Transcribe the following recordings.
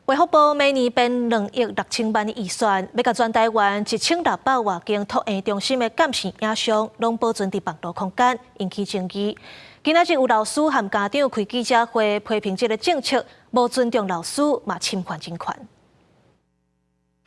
卫福部每年编2亿6千万的预算，要甲全台湾1600多间托婴中心的监视影像，拢保存伫网络空间，引起争议。今仔日有老师和家长开记者会，批评这个政策无尊重老师，嘛侵犯人权。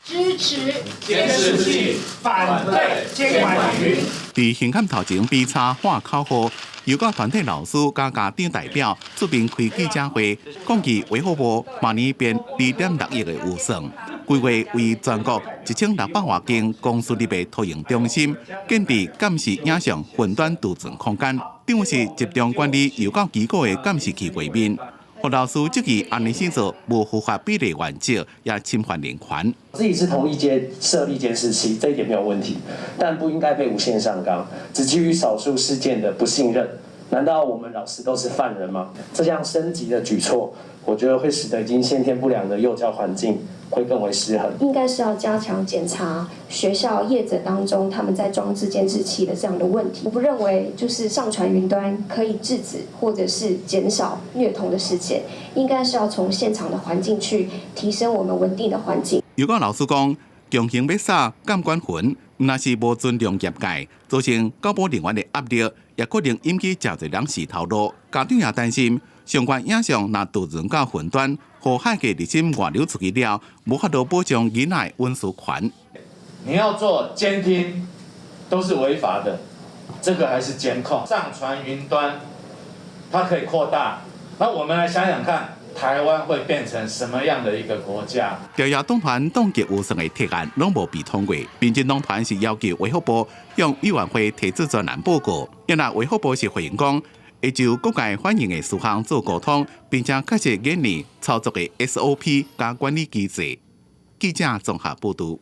支持监视器，反对监管云。伫刑案头前比查画口号。有个团体老师加家长代表出面开记者会，讲其卫福部明年编2.6亿的预算，规划为全国1600多间公私立的托婴中心建立监视影像云端储存空间，等是集中管理幼教机构的监视器画面。何老师这个安尼施做无符合比例原则，也侵犯人权。自己是同意设立监视器，这一点没有问题，但不应该被无限上纲，只基于少数事件的不信任。难道我们老师都是犯人吗？这样升级的举措，我觉得会使得已经先天不良的幼教环境会更为失衡。应该是要加强检查学校业者当中他们在装置监视器的这样的问题。我不认为就是上传云端可以制止或者是减少虐童的事件，应该是要从现场的环境去提升我们稳定的环境。有个老师讲，强行要撒监管云，那是无尊重业界，造成教保人员的压力。也可能引起真侪人士头路，家长也担心相关影像若储存到云端，和海嘅热心外流出去了，无法度保障囡仔隐私权。你要做监听，都是违法的，这个还是监控。上传云端，它可以扩大。那我们来想想看，台湾会变成什么样的一个国家？调查党团冻结预算的提案拢无被通过，民进党团是要求卫福部向委员会提出专栏报告。因为卫福部是回应讲，会就各界反映的事项做沟通，并且确实建立操作的 SOP 加管理机制。记者综合报道。